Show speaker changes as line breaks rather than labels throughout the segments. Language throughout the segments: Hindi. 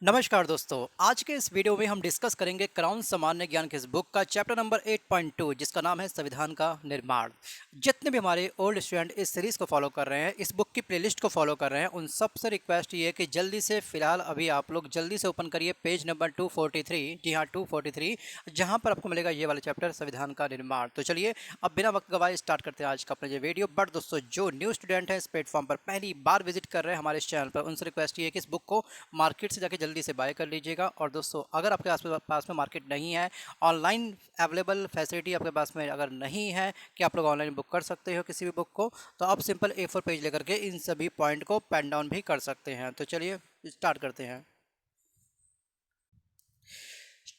नमस्कार दोस्तों, आज के इस वीडियो में हम डिस्कस करेंगे क्राउन सामान्य ज्ञान की इस बुक का चैप्टर नंबर 8.2 जिसका नाम है संविधान का निर्माण। जितने भी हमारे ओल्ड स्टूडेंट इस सीरीज़ को फॉलो कर रहे हैं, इस बुक की प्लेलिस्ट को फॉलो कर रहे हैं, उन सबसे रिक्वेस्ट ये है कि जल्दी से फिलहाल अभी आप लोग जल्दी से ओपन करिए पेज नंबर 243। जी हाँ, 243, जहाँ पर आपको मिलेगा ये वाला चैप्टर संविधान का निर्माण। तो चलिए अब बिना वक्त गवाए स्टार्ट करते हैं आज का अपना ये वीडियो। बट दोस्तों, जो न्यू स्टूडेंट है इस प्लेटफॉर्म पर पहली बार विजिट कर रहे हैं हमारे इस चैनल पर, उनसे रिक्वेस्ट ये है कि इस बुक को मार्केट से जाके जल्दी से बाय कर लीजिएगा। और दोस्तों, अगर आपके पास में मार्केट नहीं है, ऑनलाइन अवेलेबल फैसिलिटी आपके पास में अगर नहीं है कि आप लोग ऑनलाइन बुक कर सकते हो किसी भी बुक को, तो आप सिंपल A4 पेज लेकर के इन सभी पॉइंट को पेन डाउन भी कर सकते हैं। तो चलिए स्टार्ट करते हैं।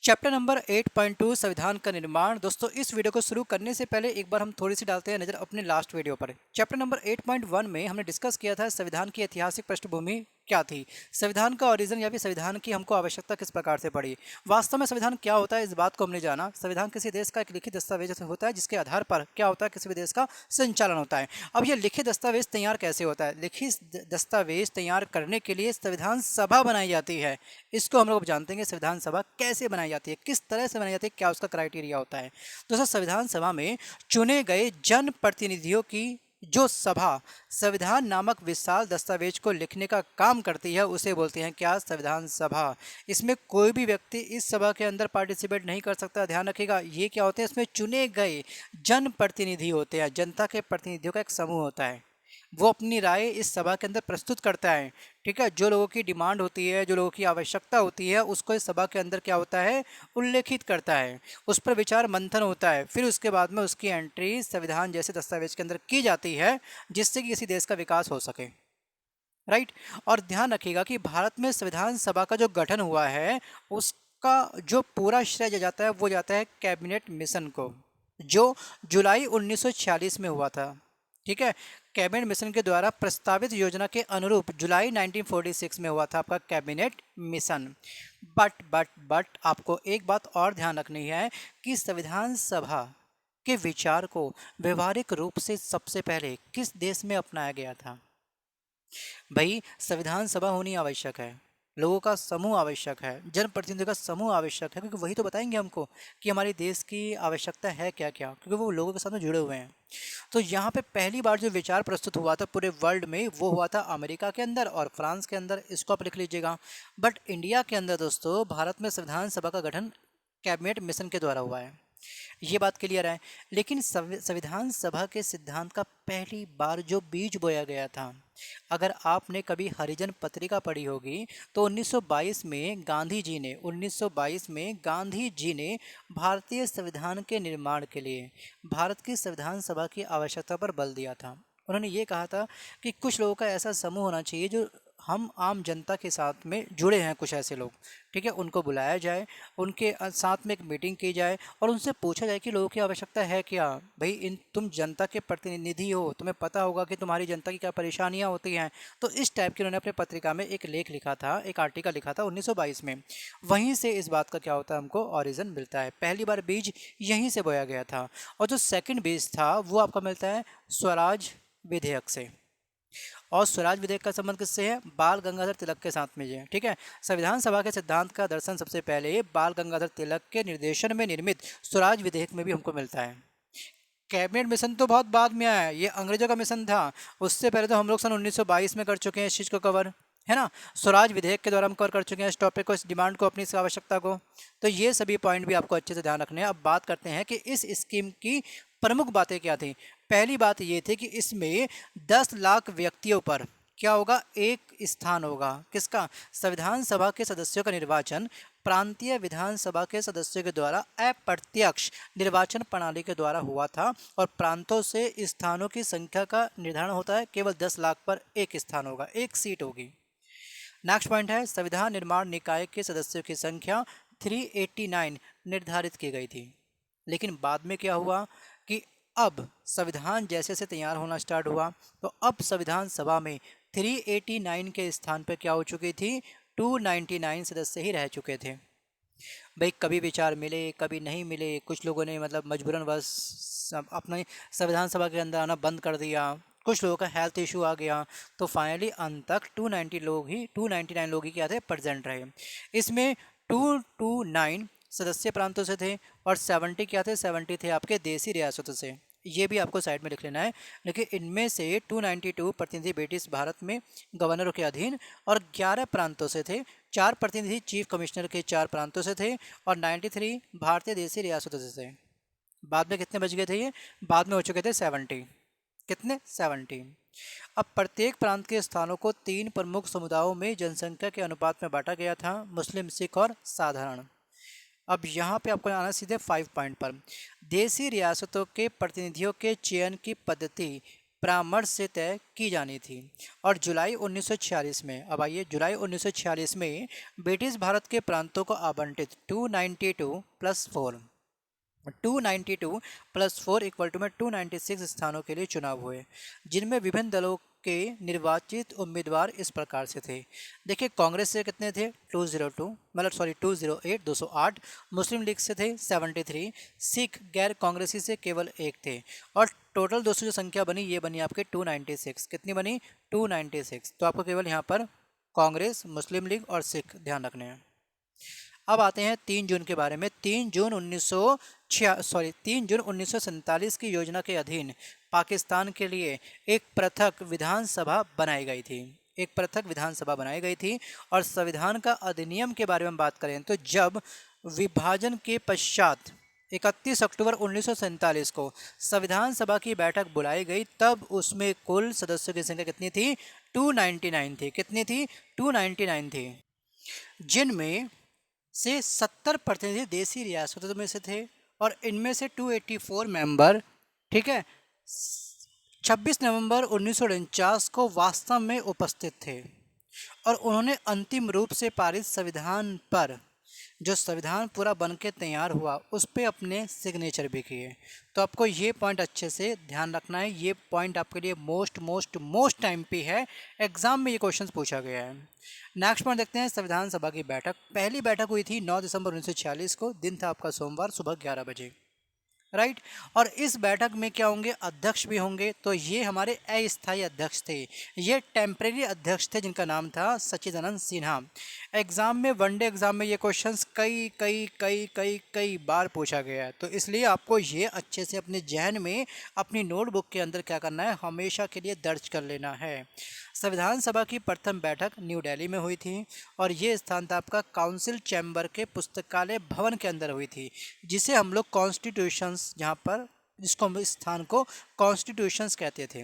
चैप्टर नंबर 8.2 संविधान का निर्माण। दोस्तों, इस वीडियो को शुरू करने से पहले एक बार हम थोड़ी सी डालते हैं नजर अपने लास्ट वीडियो पर। चैप्टर नंबर 8.1 में हमने डिस्कस किया था संविधान की ऐतिहासिक पृष्ठभूमि क्या थी, संविधान का ओरिजिन या फिर संविधान की हमको आवश्यकता किस प्रकार से पड़ी, वास्तव में संविधान क्या होता है इस बात को हमने जाना। संविधान किसी देश का एक लिखित दस्तावेज होता है जिसके आधार पर क्या होता है, किसी भी देश का संचालन होता है। अब यह लिखित दस्तावेज तैयार कैसे होता है? लिखित दस्तावेज तैयार करने के लिए संविधान सभा बनाई जाती है। इसको हम लोग जानते हैं कि संविधान सभा कैसे बनाई जाती है, किस तरह से बनाई जाती है, क्या उसका क्राइटेरिया होता है। दोस्तों, संविधान सभा में चुने गए जन प्रतिनिधियों की जो सभा संविधान नामक विशाल दस्तावेज को लिखने का काम करती है उसे बोलते हैं क्या? संविधान सभा। इसमें कोई भी व्यक्ति इस सभा के अंदर पार्टिसिपेट नहीं कर सकता। ध्यान रखिएगा, ये क्या होते हैं, इसमें चुने गए जन प्रतिनिधि होते हैं, जनता के प्रतिनिधियों का एक समूह होता है। वो अपनी राय इस सभा के अंदर प्रस्तुत करता है। ठीक है, जो लोगों की डिमांड होती है, जो लोगों की आवश्यकता होती है, उसको इस सभा के अंदर क्या होता है, उल्लेखित करता है। उस पर विचार मंथन होता है, फिर उसके बाद में उसकी एंट्री संविधान जैसे दस्तावेज के अंदर की जाती है जिससे कि किसी देश का विकास हो सके। राइट। और ध्यान रखिएगा कि भारत में संविधान सभा का जो गठन हुआ है उसका जो पूरा श्रेय जाता है वो जाता है कैबिनेट मिशन को, जो जुलाई 1946 में हुआ था। ठीक है, कैबिनेट मिशन के द्वारा प्रस्तावित योजना के अनुरूप जुलाई 1946 में हुआ था आपका कैबिनेट मिशन। बट आपको एक बात और ध्यान रखनी है कि संविधान सभा के विचार को व्यवहारिक रूप से सबसे पहले किस देश में अपनाया गया था? भाई, संविधान सभा होनी आवश्यक है, लोगों का समूह आवश्यक है, जनप्रतिनिधियों का समूह आवश्यक है, क्योंकि वही तो बताएंगे हमको कि हमारे देश की आवश्यकता है क्या क्या, क्योंकि वो लोगों के साथ में जुड़े हुए हैं। तो यहाँ पे पहली बार जो विचार प्रस्तुत हुआ था पूरे वर्ल्ड में वो हुआ था अमेरिका के अंदर और फ्रांस के अंदर, इसको आप लिख लीजिएगा। बट इंडिया के अंदर दोस्तों, भारत में संविधान सभा का गठन कैबिनेट मिशन के द्वारा हुआ है, ये बात क्लियर है। लेकिन संविधान सभा के सिद्धांत का पहली बार जो बीज बोया गया था, अगर आपने कभी हरिजन पत्रिका पढ़ी होगी तो 1922 में गांधी जी ने भारतीय संविधान के निर्माण के लिए भारत की संविधान सभा की आवश्यकता पर बल दिया था। उन्होंने ये कहा था कि कुछ लोगों का ऐसा समूह होना चाहिए जो हम आम जनता के साथ में जुड़े हैं, कुछ ऐसे लोग, ठीक है, उनको बुलाया जाए, उनके साथ में एक मीटिंग की जाए और उनसे पूछा जाए कि लोगों की आवश्यकता है क्या। भाई, इन तुम जनता के प्रतिनिधि हो, तुम्हें पता होगा कि तुम्हारी जनता की क्या परेशानियां होती हैं। तो इस टाइप की उन्होंने अपने पत्रिका में एक लेख लिखा था, एक आर्टिकल लिखा था 1922 में। वहीं से इस बात का क्या होता है, हमको ऑरिजिन मिलता है। पहली बार बीज यहीं से बोया गया था। और जो सेकेंड बीज था वो आपका मिलता है स्वराज विधेयक से। और स्वराज विधेयक का संबंध किससे है? बाल गंगाधर तिलक के साथ में है। ठीक है, संविधान सभा के सिद्धांत का दर्शन सबसे पहले बाल गंगाधर तिलक के निर्देशन में निर्मित स्वराज विधेयक में भी हमको मिलता है। कैबिनेट मिशन तो बहुत बाद में आया है, ये अंग्रेजों का मिशन था। उससे पहले तो हम लोग सन 1922 में कर चुके हैं इस चीज़ को कवर, है ना। स्वराज विधेयक के द्वारा हम कवर कर चुके हैं इस टॉपिक को, इस डिमांड को, अपनी इस आवश्यकता को। तो ये सभी पॉइंट भी आपको अच्छे से ध्यान रखने हैं। अब बात करते हैं कि इस स्कीम की प्रमुख बातें क्या थी। पहली बात ये थी कि इसमें 10 लाख व्यक्तियों पर क्या होगा, एक स्थान होगा। किसका? संविधान सभा के सदस्यों का निर्वाचन प्रांतीय विधानसभा के सदस्यों के द्वारा अप्रत्यक्ष निर्वाचन प्रणाली के द्वारा हुआ था। और प्रांतों से स्थानों की संख्या का निर्धारण होता है, केवल 10 लाख पर एक स्थान होगा, एक सीट होगी। नेक्स्ट पॉइंट है, संविधान निर्माण निकाय के सदस्यों की संख्या 389 निर्धारित की गई थी। लेकिन बाद में क्या हुआ कि अब संविधान जैसे जैसे तैयार होना स्टार्ट हुआ तो अब संविधान सभा में 389 के स्थान पर क्या हो चुकी थी, 299 सदस्य ही रह चुके थे। भाई, कभी विचार मिले कभी नहीं मिले, कुछ लोगों ने मतलब मजबूरन बस अपने संविधान सभा के अंदर आना बंद कर दिया, कुछ लोगों का हेल्थ इशू आ गया, तो फाइनली अंत तक 299 लोग ही क्या थे, प्रेजेंट रहे। इसमें 229 सदस्य प्रांतों से थे और 70 क्या थे, 70 थे आपके देसी रियासतों से। ये भी आपको साइड में लिख लेना है। लेकिन इनमें से 292 प्रतिनिधि ब्रिटिश भारत में गवर्नरों के अधीन और 11 प्रांतों से थे। 4 प्रतिनिधि चीफ कमिश्नर के 4 प्रांतों से थे और 93 भारतीय देसी रियासतों से थे। बाद में कितने बच गए थे ये, बाद में हो चुके थे 70। कितने, 70। अब प्रत्येक प्रांत के स्थानों को 3 प्रमुख समुदायों में जनसंख्या के अनुपात में बांटा गया था, मुस्लिम, सिख और साधारण। अब यहाँ पे आपको आना सीधे 5 पॉइंट पर। देसी रियासतों के प्रतिनिधियों के चयन की पद्धति परामर्श से तय की जानी थी और जुलाई 1946 में, अब आइए जुलाई 1946 में ब्रिटिश भारत के प्रांतों को आवंटित 292 प्लस 4 292 प्लस 4 इक्वल टू में 296 स्थानों के लिए चुनाव हुए, जिनमें विभिन्न दलों के निर्वाचित उम्मीदवार इस प्रकार से थे। देखिए, कांग्रेस से कितने थे, 202 मतलब सॉरी 208 208, मुस्लिम लीग से थे 73, सिख गैर कांग्रेसी से केवल एक थे और टोटल दोस्तों जो संख्या बनी ये बनी आपके 296। कितनी बनी, 296। तो आपको केवल यहाँ पर कांग्रेस, मुस्लिम लीग और सिख ध्यान रखने हैं। अब आते हैं 3 जून के बारे में। 3 जून 1947 की योजना के अधीन पाकिस्तान के लिए एक पृथक विधानसभा बनाई गई थी। एक पृथक विधानसभा बनाई गई थी। और संविधान का अधिनियम के बारे में बात करें तो जब विभाजन के पश्चात 31 अक्टूबर 1947 को संविधान सभा की बैठक बुलाई गई, तब उसमें कुल सदस्यों की संख्या कितनी थी, 299 थी। कितनी थी, 299 थी, जिनमें से 70 प्रतिनिधि देसी रियासतों में से थे और इनमें से 284 मेंबर, ठीक है, 26 नवंबर 1949 को वास्तव में उपस्थित थे और उन्होंने अंतिम रूप से पारित संविधान पर, जो संविधान पूरा बन के तैयार हुआ, उस पर अपने सिग्नेचर भी किए। तो आपको ये पॉइंट अच्छे से ध्यान रखना है। ये पॉइंट आपके लिए मोस्ट टाइम पे है, एग्जाम में ये क्वेश्चन पूछा गया है। नेक्स्ट पॉइंट देखते हैं, संविधान सभा की बैठक। पहली बैठक हुई थी 9 दिसंबर 1946 को, दिन था आपका सोमवार, सुबह 11 बजे, राइट। और इस बैठक में क्या होंगे, अध्यक्ष भी होंगे। तो ये हमारे अस्थायी अध्यक्ष थे, ये टेम्परेरी अध्यक्ष थे, जिनका नाम था सच्चिदानंद सिन्हा। एग्जाम में, वनडे एग्जाम में ये क्वेश्चंस कई कई कई कई कई बार पूछा गया है। तो इसलिए आपको ये अच्छे से अपने जहन में, अपनी नोटबुक के अंदर क्या करना है, हमेशा के लिए दर्ज कर लेना है। संविधान सभा की प्रथम बैठक न्यू दिल्ली में हुई थी और ये स्थान था आपका काउंसिल चैम्बर के पुस्तकालय भवन के अंदर हुई थी, जिसे हम लोग कॉन्स्टिट्यूशंस, जहाँ पर जिसको हम स्थान को कॉन्स्टिट्यूशंस कहते थे।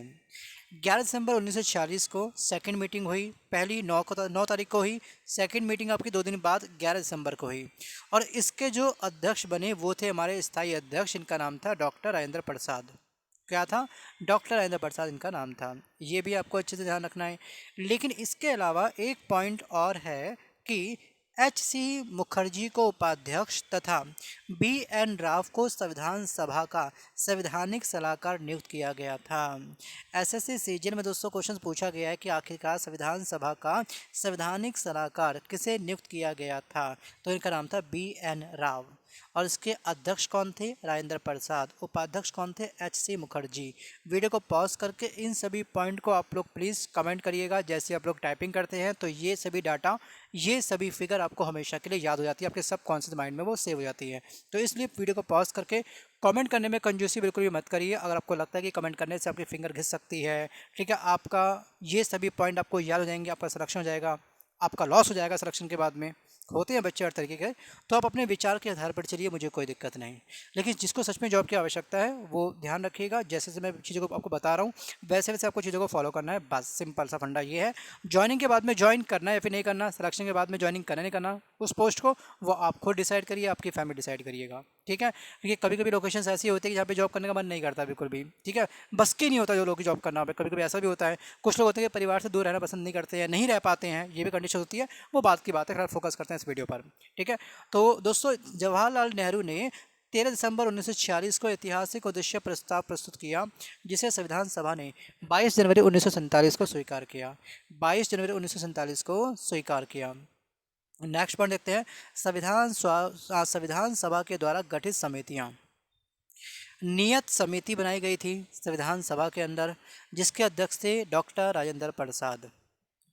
11 दिसंबर 1946 को सेकंड मीटिंग हुई। पहली 9 तारीख को हुई, सेकंड मीटिंग आपकी 2 दिन बाद 11 दिसंबर को हुई। और इसके जो अध्यक्ष बने वो थे हमारे स्थायी अध्यक्ष, इनका नाम था डॉक्टर राजेंद्र प्रसाद। क्या था, डॉक्टर राजेंद्र प्रसाद इनका नाम था। ये भी आपको अच्छे से ध्यान रखना है। लेकिन इसके अलावा एक पॉइंट और है कि एच.सी. मुखर्जी को उपाध्यक्ष तथा बी.एन. राव को संविधान सभा का संवैधानिक सलाहकार नियुक्त किया गया था। एसएससी सीजन में दोस्तों क्वेश्चन पूछा गया है कि आखिरकार संविधान सभा का संवैधानिक सलाहकार किसे नियुक्त किया गया था, तो इनका नाम था बी.एन. राव। और इसके अध्यक्ष कौन थे, राजेंद्र प्रसाद। उपाध्यक्ष कौन थे, एच.सी. मुखर्जी। वीडियो को पॉज करके इन सभी पॉइंट को आप लोग प्लीज़ कमेंट करिएगा। जैसे आप लोग टाइपिंग करते हैं तो ये सभी डाटा, ये सभी फिगर आपको हमेशा के लिए याद हो जाती है, आपके सब कॉन्शियस माइंड में वो सेव हो जाती है। तो इसलिए वीडियो को पॉज करके कमेंट करने में कंजूसी बिल्कुल भी मत करिए। अगर आपको लगता है कि कमेंट करने से आपकी फिंगर घिस सकती है, ठीक है, आपका ये सभी पॉइंट आपको याद हो जाएंगे, आपका सिलेक्शन हो जाएगा, आपका लॉस हो जाएगा सिलेक्शन के बाद में। होते हैं बच्चे हर तरीके के, तो आप अपने विचार के आधार पर चलिए, मुझे कोई दिक्कत नहीं। लेकिन जिसको सच में जॉब की आवश्यकता है वो ध्यान रखिएगा। जैसे जैसे मैं चीज़ों को आपको बता रहा हूँ वैसे वैसे आपको चीज़ों को फॉलो करना है, बस सिंपल सा फंडा ये है। ज्वाइनिंग के बाद में ज्वाइन करना है या फिर नहीं करना, सिलेक्शन के बाद में ज्वाइनिंग करना नहीं करना उस पोस्ट को, वो आप खुद डिसाइड करिए, आपकी फैमिली डिसाइड करिएगा, ठीक है। क्योंकि कभी कभी लोकेशंस ऐसी होती है कि जहाँ पे जॉब करने का मन नहीं करता बिल्कुल भी, ठीक है, बस की नहीं होता जो लोग की जॉब करना। कभी कभी ऐसा भी होता है, कुछ लोग होते हैं कि परिवार से दूर रहना पसंद नहीं करते हैं, नहीं रह पाते हैं, ये भी कंडीशन होती है, वो बात की बात है। खैर फोकस करते हैं इस वीडियो पर, ठीक है। तो दोस्तों, जवाहरलाल नेहरू ने 13 दिसंबर 1946 को ऐतिहासिक उद्देश्य प्रस्ताव प्रस्तुत किया, जिसे संविधान सभा ने 22 जनवरी 1947 को स्वीकार किया। 22 जनवरी 1947 को स्वीकार किया। नेक्स्ट पॉइंट देखते हैं, संविधान सभा के द्वारा गठित समितियां। नियत समिति बनाई गई थी संविधान सभा के अंदर, जिसके अध्यक्ष थे डॉक्टर राजेंद्र प्रसाद।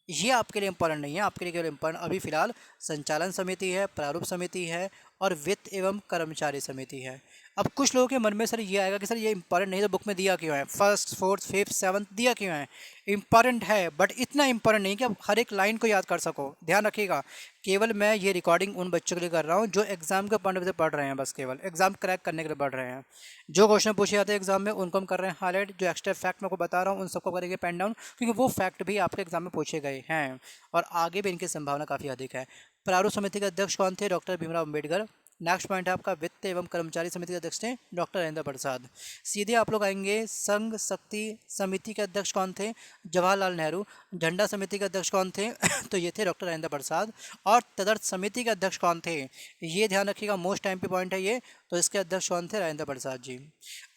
ये आपके लिए इंपॉर्टेंट नहीं है, आपके लिए केवल इंपॉर्टेंट अभी फिलहाल संचालन समिति है, प्रारूप समिति है और वित्त एवं कर्मचारी समिति है। अब कुछ लोगों के मन में सर ये आएगा कि सर ये इंपॉर्टेंट नहीं तो बुक में दिया क्यों है, फर्स्ट फोर्थ फिफ्थ सेवन्थ दिया क्यों है। इंपॉर्टेंट है बट इतना इंपॉर्टेंट नहीं कि आप हर एक लाइन को याद कर सको। ध्यान रखिएगा, केवल मैं ये रिकॉर्डिंग उन बच्चों के लिए कर रहा हूँ जो एग्जाम के पॉइंट ऑफ व्यू से पढ़ रहे हैं, बस केवल एग्जाम क्रैक करने के लिए पढ़ रहे हैं। जो क्वेश्चन पूछे जाते हैं एग्जाम में उनको हम कर रहे हैं हाईलाइट, जो एक्स्ट्रा फैक्ट मैं आपको बता रहा हूँ उन सबको करेंगे पेन डाउन, क्योंकि वो फैक्ट भी आपके एग्जाम में पूछे गए हैं और आगे भी इनकी संभावना काफ़ी अधिक है। प्रारूप समिति के अध्यक्ष कौन थे? Doctor Bhimrao Ambedkar. Next point है आपका वित्त एवं कर्मचारी समिति के अध्यक्ष थे डॉक्टर राजेंद्र प्रसाद। सीधे आप लोग आएंगे, संघ शक्ति समिति के अध्यक्ष कौन थे? जवाहरलाल नेहरू। झंडा समिति के अध्यक्ष कौन थे? तो ये थे डॉक्टर राजेंद्र प्रसाद। और तदर्थ समिति के अध्यक्ष कौन थे? ये ध्यान रखिएगा, मोस्ट टाइम पे पॉइंट है ये। तो इसके अध्यक्ष कौन थे? राजेंद्र प्रसाद जी।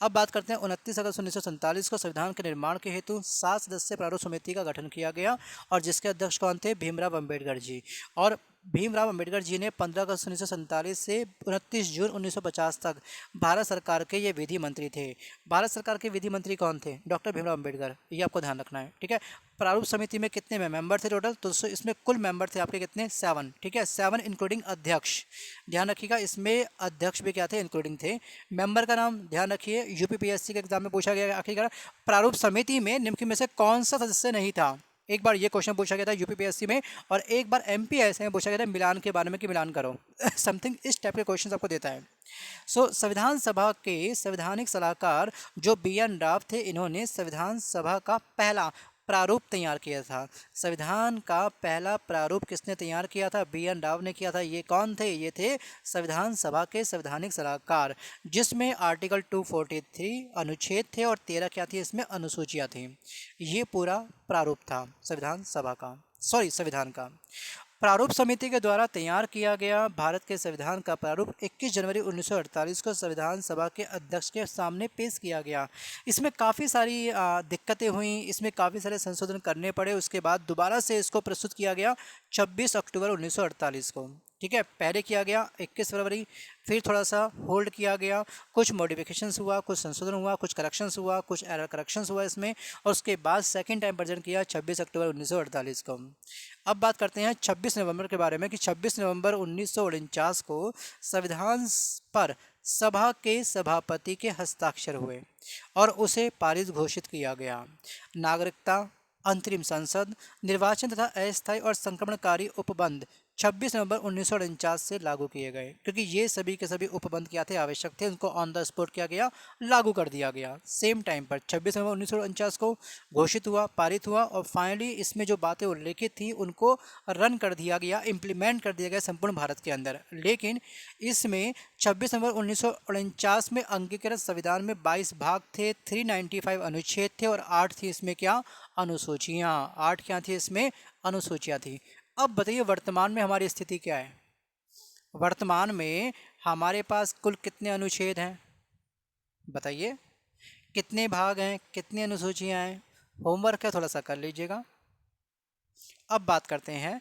अब बात करते हैं 29 अगस्त 1947 को संविधान के निर्माण के हेतु 7 सदस्यीय प्रारूप समिति का गठन किया गया और जिसके अध्यक्ष कौन थे? भीमराव अम्बेडकर जी। और भीमराव अम्बेडकर जी ने 15 अगस्त 1947 से 29 जून 1950 तक भारत सरकार के ये विधि मंत्री थे। भारत सरकार के विधि मंत्री कौन थे? डॉक्टर भीमराव अम्बेडकर। ये आपको ध्यान रखना है, ठीक है। प्रारूप समिति में कितने मेंबर थे टोटल? तो इसमें कुल मेंबर थे आपके कितने? 7, ठीक है, 7 इंक्लूडिंग अध्यक्ष। ध्यान रखिएगा, इसमें अध्यक्ष भी क्या थे? इंक्लूडिंग थे। मेंबर का नाम ध्यान रखिए, यूपीपीएससी के एग्जाम में पूछा गया आखिरकार प्रारूप समिति में निम्न में से कौन सा सदस्य नहीं था। एक बार ये क्वेश्चन पूछा गया था यूपीपीएससी में और एक बार एमपीएससी में पूछा गया था मिलान के बारे में कि मिलान करो समथिंग इस टाइप के क्वेश्चन आपको देता है। संविधान सभा के संवैधानिक सलाहकार जो BN राव थे, इन्होंने संविधान सभा का पहला प्रारूप तैयार किया था। संविधान का पहला प्रारूप किसने तैयार किया था? BN राव ने किया था। ये कौन थे? ये थे संविधान सभा के संवैधानिक सलाहकार, जिसमें आर्टिकल 243 अनुच्छेद थे और 13 क्या थी? इसमें अनुसूचियाँ थी। ये पूरा प्रारूप था संविधान सभा का, संविधान का। प्रारूप समिति के द्वारा तैयार किया गया भारत के संविधान का प्रारूप 21 जनवरी 1948 को संविधान सभा के अध्यक्ष के सामने पेश किया गया। इसमें काफ़ी सारी दिक्कतें हुई, इसमें काफ़ी सारे संशोधन करने पड़े। उसके बाद दोबारा से इसको प्रस्तुत किया गया 26 अक्टूबर 1948 को, ठीक है। पहले किया गया 21 फरवरी, फिर थोड़ा सा होल्ड किया गया, कुछ मॉडिफिकेशंस हुआ, कुछ संशोधन हुआ, कुछ करेक्शंस हुआ, कुछ एरर करेक्शंस हुआ इसमें, और उसके बाद सेकंड टाइम प्रेजेंट किया 26 अक्टूबर 1948 को। अब बात करते हैं 26 नवंबर के बारे में कि 26 नवंबर 1949 को संविधान पर सभा के सभापति के हस्ताक्षर हुए और उसे पारित घोषित किया गया। नागरिकता, अंतरिम संसद, निर्वाचन तथा अस्थायी और संक्रमणकारी उपबंध 26 नवंबर 1949 से लागू किए गए, क्योंकि ये सभी के सभी उपबंध क्या थे? आवश्यक थे, उनको ऑन द स्पॉट किया गया, लागू कर दिया गया। सेम टाइम पर 26 नवंबर 1949 को घोषित हुआ, पारित हुआ और फाइनली इसमें जो बातें उल्लेखित थी उनको रन कर दिया गया, इम्प्लीमेंट कर दिया गया संपूर्ण भारत के अंदर। लेकिन इसमें 26 नवंबर 1949 में अंगीकृत संविधान में 22 भाग थे, 395 अनुच्छेद थे और 8 थी इसमें क्या? अनुसूचियाँ। 8 क्या थी इसमें? अनुसूचियाँ थी। अब बताइए वर्तमान में हमारी स्थिति क्या है? वर्तमान में हमारे पास कुल कितने अनुच्छेद हैं? बताइए, कितने भाग हैं, कितनी अनुसूचियां हैं? होमवर्क है, थोड़ा सा कर लीजिएगा। अब बात करते हैं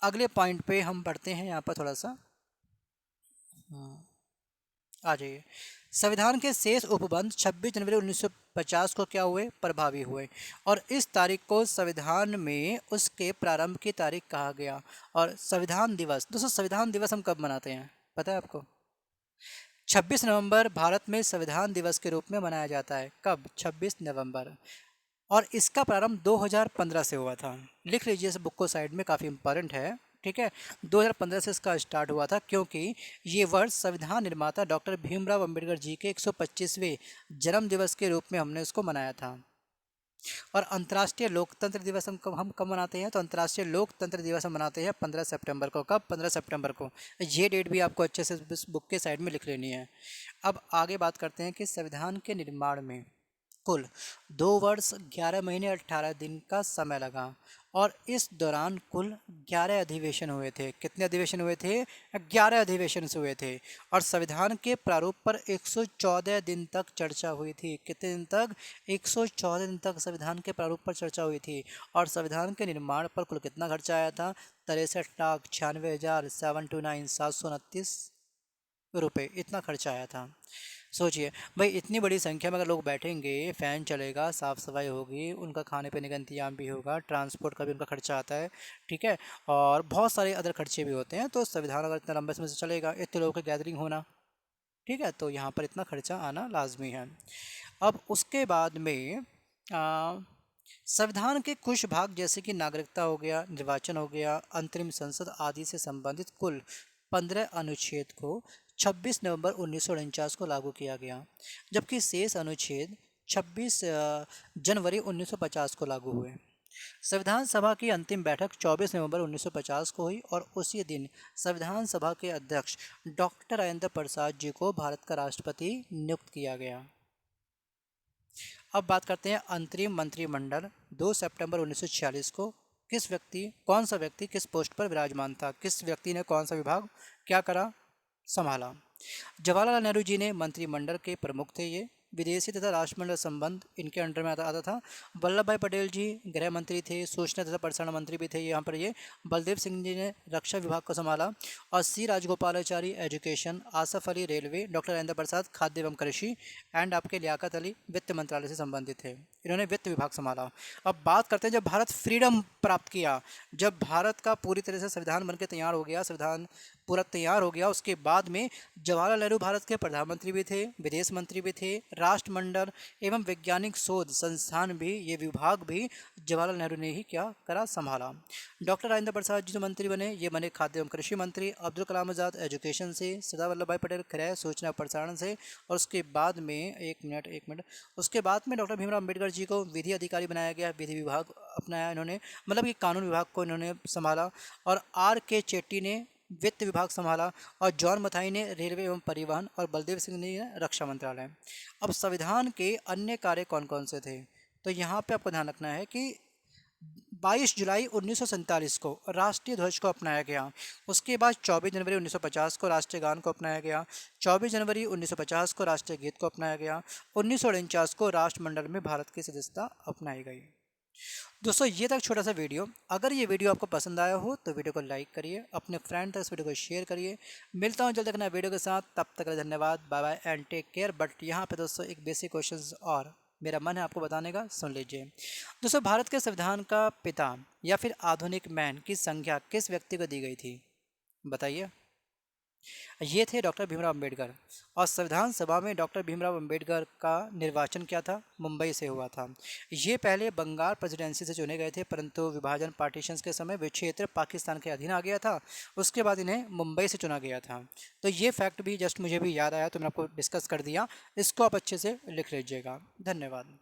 अगले पॉइंट पे, हम पढ़ते हैं यहाँ पर थोड़ा सा, आ जाइए। संविधान के शेष उपबंध 26 जनवरी 1950 को क्या हुए? प्रभावी हुए और इस तारीख को संविधान में उसके प्रारंभ की तारीख कहा गया। और संविधान दिवस, दोस्तों संविधान दिवस हम कब मनाते हैं पता है आपको? 26 नवंबर भारत में संविधान दिवस के रूप में मनाया जाता है। कब? 26 नवंबर। और इसका प्रारंभ 2015 से हुआ था। लिख लीजिए इस बुक को साइड में, काफ़ी इंपॉर्टेंट है, ठीक है। 2015 से इसका स्टार्ट हुआ था, क्योंकि ये वर्ष संविधान निर्माता डॉक्टर भीमराव अंबेडकर जी के 125वें जन्म दिवस के रूप में हमने इसको मनाया था। और अंतर्राष्ट्रीय लोकतंत्र दिवस हम कब मनाते हैं? तो अंतर्राष्ट्रीय लोकतंत्र दिवस हम मनाते हैं 15 सितंबर को। कब? 15 सितंबर को। ये डेट भी आपको अच्छे से इस बुक के साइड में लिख लेनी है। अब आगे बात करते हैं कि संविधान के निर्माण में कुल 2 वर्ष 11 महीने 18 दिन का समय लगा और इस दौरान कुल 11 अधिवेशन हुए थे। कितने अधिवेशन हुए थे? 11 अधिवेशन हुए थे। और संविधान के प्रारूप पर 114 दिन तक चर्चा हुई थी। कितने दिन तक? 114 दिन तक संविधान के प्रारूप पर चर्चा हुई थी। और संविधान के निर्माण पर कुल कितना खर्चा आया था? 63,96,729 729 रुपये, इतना खर्चा आया था। सोचिए भाई, इतनी बड़ी संख्या में अगर लोग बैठेंगे, फ़ैन चलेगा, साफ़ सफाई होगी, उनका खाने पीने का इंतजाम भी होगा, ट्रांसपोर्ट का भी उनका खर्चा आता है, ठीक है, और बहुत सारे अदर खर्चे भी होते हैं। तो संविधान अगर इतना लंबे समय से चलेगा, इतने लोगों की गैदरिंग होना, ठीक है, तो यहाँ पर इतना खर्चा आना लाजमी है। अब उसके बाद में आ, संविधान के कुछ भाग जैसे कि नागरिकता हो गया, निर्वाचन हो गया, अंतरिम संसद आदि से संबंधित कुल 15 अनुच्छेद को 26 नवंबर 1949 को लागू किया गया, जबकि शेष अनुच्छेद 26 जनवरी 1950 को लागू हुए। संविधान सभा की अंतिम बैठक 24 नवंबर 1950 को हुई और उसी दिन संविधान सभा के अध्यक्ष डॉक्टर राजेंद्र प्रसाद जी को भारत का राष्ट्रपति नियुक्त किया गया। अब बात करते हैं अंतरिम मंत्रिमंडल। 2 सितंबर 1946 को कौन सा व्यक्ति किस पोस्ट पर विराजमान था, किस व्यक्ति ने कौन सा विभाग क्या करा, संभाला। जवाहरलाल नेहरू जी ने मंत्रिमंडल के प्रमुख थे। ये विदेशी तथा राष्ट्रमंडल संबंध इनके अंडर में आता था। वल्लभ भाई पटेल जी गृह मंत्री थे, सूचना तथा प्रसारण मंत्री भी थे यहाँ पर ये। बलदेव सिंह जी ने रक्षा विभाग को संभाला और C Rajagopalachari education, Asaf Ali railway, doctor Rajendra Prasad खाद्य एवं कृषि एंड आपके लियाकत अली वित्त मंत्रालय से संबंधित थे। इन्होंने वित्त विभाग संभाला। अब बात करते हैं जब भारत फ्रीडम प्राप्त किया, जब भारत का पूरी तरह से संविधान बनकर तैयार हो गया, संविधान पूरा तैयार हो गया, उसके बाद में जवाहरलाल नेहरू भारत के प्रधानमंत्री भी थे, विदेश मंत्री भी थे, राष्ट्रमंडल एवं वैज्ञानिक शोध संस्थान भी, ये विभाग भी जवाहरलाल नेहरू ने ही क्या करा, संभाला। डॉक्टर राजेंद्र प्रसाद जी जो मंत्री बने, ये बने खाद्य एवं कृषि मंत्री। अब्दुल कलाम आज़ाद एजुकेशन से, सरदार वल्लभ भाई पटेल गृह सूचना और प्रसारण से, और उसके बाद में एक मिनट उसके बाद में डॉक्टर भीमराव अम्बेडकर जी को विधि अधिकारी बनाया गया, विधि विभाग अपनाया इन्होंने, मतलब कि कानून विभाग को इन्होंने संभाला। और R.K. चेट्टी ने वित्त विभाग संभाला और जॉन मथाई ने रेलवे एवं परिवहन और बलदेव सिंह ने रक्षा मंत्रालय। अब संविधान के अन्य कार्य कौन कौन से थे, तो यहाँ पे आपको ध्यान रखना है कि 22 जुलाई 1947 को राष्ट्रीय ध्वज को अपनाया गया। उसके बाद 24 जनवरी 1950 को राष्ट्रीय गान को अपनाया गया। 24 जनवरी 1950 को राष्ट्रीय गीत को अपनाया गया। 1949 को राष्ट्रमंडल में भारत की सदस्यता अपनाई गई। दोस्तों ये था एक छोटा सा वीडियो। अगर ये वीडियो आपको पसंद आया हो तो वीडियो को लाइक करिए, अपने फ्रेंड तक इस वीडियो को शेयर करिए। मिलता हूँ जल्द एक नए वीडियो के साथ, तब तक के लिए धन्यवाद, bye bye and take care. But यहाँ पे दोस्तों एक बेसिक क्वेश्चन और मेरा मन है आपको बताने का, सुन लीजिए। दोस्तों भारत के संविधान का पिता या फिर आधुनिक मैन की संज्ञा किस व्यक्ति को दी गई थी, बताइए। ये थे डॉक्टर भीमराव अम्बेडकर। और संविधान सभा में डॉक्टर भीमराव अम्बेडकर का निर्वाचन क्या था, मुंबई से हुआ था। ये पहले बंगाल प्रेसिडेंसी से चुने गए थे, परंतु विभाजन पार्टीशंस के समय वे क्षेत्र पाकिस्तान के अधीन आ गया था। उसके बाद इन्हें मुंबई से चुना गया था। तो ये फैक्ट भी जस्ट मुझे भी याद आया तो मैंने आपको डिस्कस कर दिया, इसको आप अच्छे से लिख लीजिएगा। धन्यवाद।